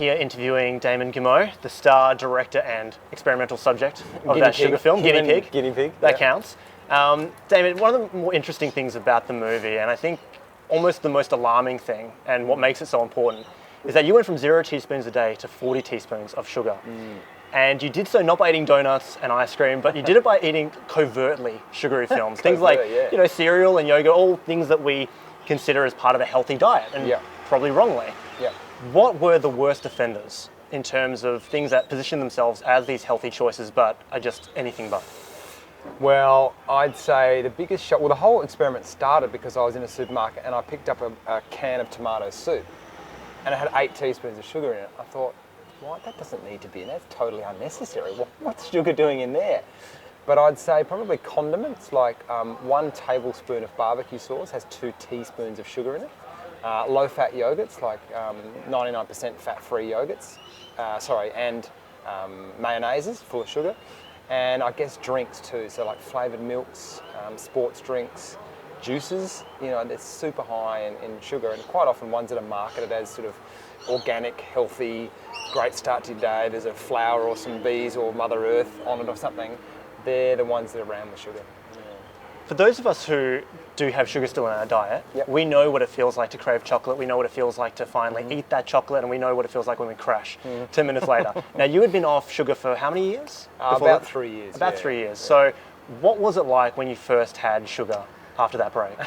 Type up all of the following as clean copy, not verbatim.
here interviewing Damon Gameau, the star, director, and experimental subject of that sugar film, Guinea Pig. Guinea Pig. That counts. Damon, one of the more interesting things about the movie, and I think almost the most alarming thing, and what makes it so important, is that you went from 0 teaspoons a day to 40 teaspoons of sugar. And you did so not by eating donuts and ice cream, but you did it by eating covertly sugary films. Things like cereal and yogurt, all things that we consider as part of a healthy diet, and probably wrongly. What were the worst offenders in terms of things that position themselves as these healthy choices but are just anything but? Well, I'd say the biggest shock, well, the whole experiment started because I was in a supermarket and I picked up a can of tomato soup and it had 8 teaspoons of sugar in it. I thought, what? That doesn't need to be in there. It's totally unnecessary. What's sugar doing in there? But I'd say probably condiments, like 1 tablespoon of barbecue sauce has 2 teaspoons of sugar in it. Low-fat yogurts, like 99% fat-free yogurts, and mayonnaises full of sugar. And I guess drinks too, so like flavoured milks, sports drinks, juices, they're super high in sugar, and quite often ones that are marketed as sort of organic, healthy, great start to your day, there's a flower or some bees or Mother Earth on it or something, they're the ones that are around with sugar. For those of us who do have sugar still in our diet, we know what it feels like to crave chocolate, we know what it feels like to finally eat that chocolate, and we know what it feels like when we crash 10 minutes later. Now, you had been off sugar for how many years? About 3 years. About 3 years. So what was it like when you first had sugar after that break?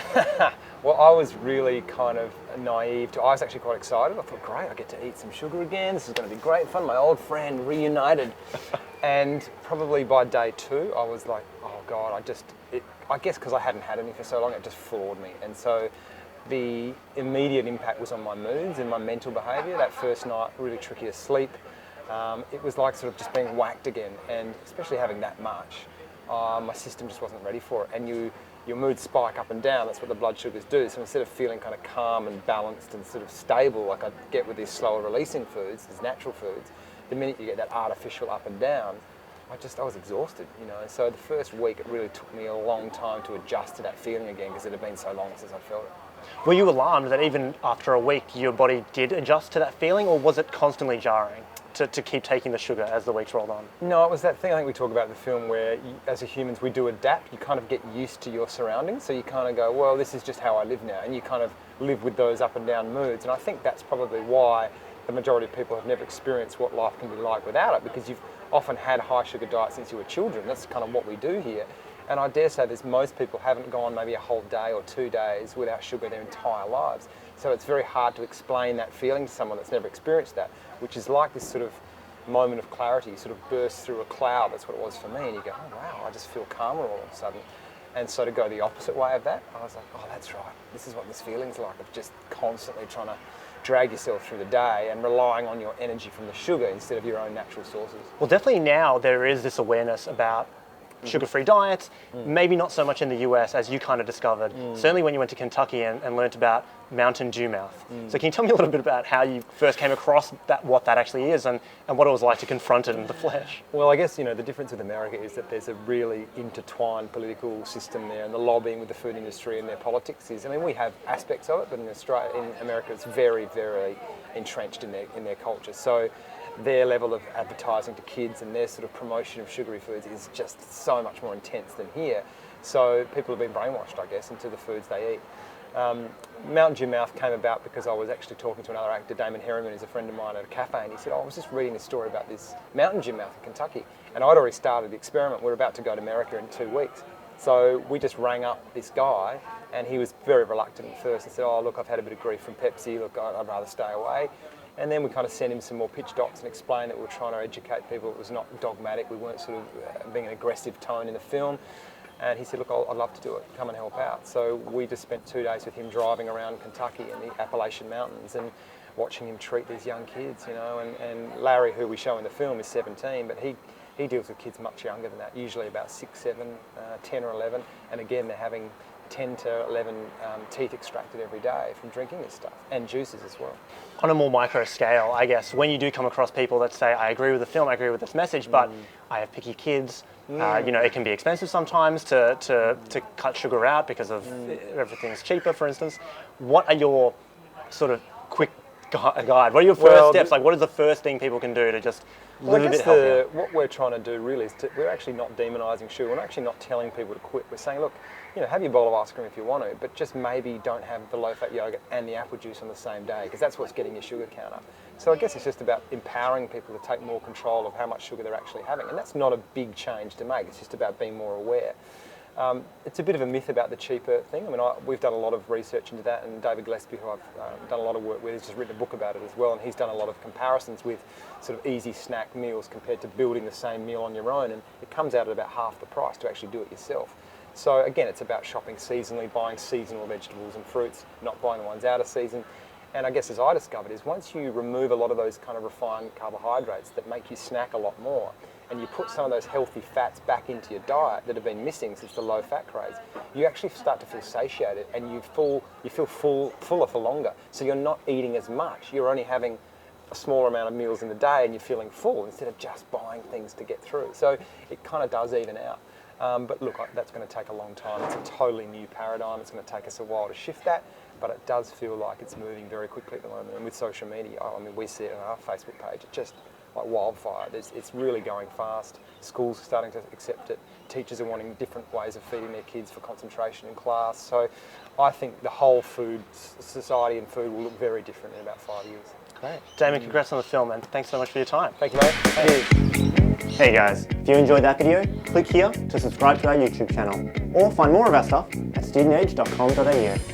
Well, I was really kind of naive. I was actually quite excited. I thought, great, I get to eat some sugar again. This is going to be great fun. My old friend reunited. And probably by day 2, I was like, oh God, I guess because I hadn't had any for so long, it just floored me. And so the immediate impact was on my moods and my mental behaviour. That first night, really tricky to sleep. It was like sort of just being whacked again. And especially having that much, my system just wasn't ready for it. And your moods spike up and down. That's what the blood sugars do. So instead of feeling kind of calm and balanced and sort of stable like I get with these slower releasing foods, these natural foods, the minute you get that artificial up and down, I was exhausted, So the first week it really took me a long time to adjust to that feeling again because it had been so long since I felt it. Were you alarmed that even after a week your body did adjust to that feeling, or was it constantly jarring to keep taking the sugar as the weeks rolled on? No, it was that thing I think we talk about in the film where as humans we do adapt. You kind of get used to your surroundings, so you kind of go, well, this is just how I live now, and you kind of live with those up and down moods. And I think that's probably why the majority of people have never experienced what life can be like without it, because you've often had high sugar diets since you were children. That's kind of what we do here. And I dare say most people haven't gone maybe a whole day or 2 days without sugar their entire lives. So it's very hard to explain that feeling to someone that's never experienced that, which is like this sort of moment of clarity. You sort of burst through a cloud. That's what it was for me. And you go, oh wow, I just feel calmer all of a sudden. And so to go the opposite way of that, I was like, oh, that's right. This is what this feeling's like, of just constantly trying to drag yourself through the day and relying on your energy from the sugar instead of your own natural sources. Well, definitely now there is this awareness about sugar-free diets, maybe not so much in the US as you kind of discovered, certainly when you went to Kentucky and learnt about Mountain Dew Mouth. So can you tell me a little bit about how you first came across what that actually is and what it was like to confront it in the flesh? Well, I guess, the difference with America is that there's a really intertwined political system there, and the lobbying with the food industry and their politics is, we have aspects of it, but in America it's very, very entrenched in their culture. So their level of advertising to kids and their sort of promotion of sugary foods is just so much more intense than here. So people have been brainwashed, I guess, into the foods they eat. Mountain Dew Mouth came about because I was actually talking to another actor, Damon Gameau, who's a friend of mine at a cafe, and he said, I was just reading a story about this Mountain Dew Mouth in Kentucky, and I'd already started the experiment. We're about to go to America in 2 weeks. So we just rang up this guy, and he was very reluctant at first and said, oh, look, I've had a bit of grief from Pepsi, look, I'd rather stay away. And then we kind of sent him some more pitch docs and explained that we were trying to educate people. It was not dogmatic. We weren't sort of being an aggressive tone in the film. And he said, look, I'd love to do it. Come and help out. So we just spent 2 days with him driving around Kentucky in the Appalachian Mountains and watching him treat these young kids, And Larry, who we show in the film, is 17, but he deals with kids much younger than that, usually about 6, 7, 10 or 11. And again, they're having 10 to 11 teeth extracted every day from drinking this stuff, and juices as well. On a more micro scale, I guess, when you do come across people that say, I agree with the film, I agree with its message, but I have picky kids, it can be expensive sometimes to cut sugar out because of everything's cheaper, for instance. What are your sort of quick guide? What are your first steps? Like, what is the first thing people can do to just live a bit healthier? What we're trying to do really is we're actually not demonising sugar. We're actually not telling people to quit. We're saying, look, have your bowl of ice cream if you want to, but just maybe don't have the low-fat yogurt and the apple juice on the same day, because that's what's getting your sugar count up. So I guess it's just about empowering people to take more control of how much sugar they're actually having, and that's not a big change to make. It's just about being more aware. It's a bit of a myth about the cheaper thing. I mean, we've done a lot of research into that, and David Gillespie, who I've done a lot of work with, has just written a book about it as well, and he's done a lot of comparisons with sort of easy snack meals compared to building the same meal on your own, and it comes out at about half the price to actually do it yourself. So again, it's about shopping seasonally, buying seasonal vegetables and fruits, not buying the ones out of season. And I guess as I discovered is once you remove a lot of those kind of refined carbohydrates that make you snack a lot more, and you put some of those healthy fats back into your diet that have been missing since the low fat craze, you actually start to feel satiated and you feel fuller for longer. So you're not eating as much. You're only having a smaller amount of meals in the day and you're feeling full instead of just buying things to get through. So it kind of does even out. But look, that's going to take a long time. It's a totally new paradigm. It's going to take us a while to shift that, but it does feel like it's moving very quickly at the moment. And with social media, I mean, we see it on our Facebook page. It's just like wildfire. It's really going fast. Schools are starting to accept it. Teachers are wanting different ways of feeding their kids for concentration in class. So I think the whole food society and food will look very different in about 5 years. Great. Damon, congrats on the film, and thanks so much for your time. Thank you, mate. Cheers. Hey guys, if you enjoyed that video, click here to subscribe to our YouTube channel, or find more of our stuff at studentedge.com.au.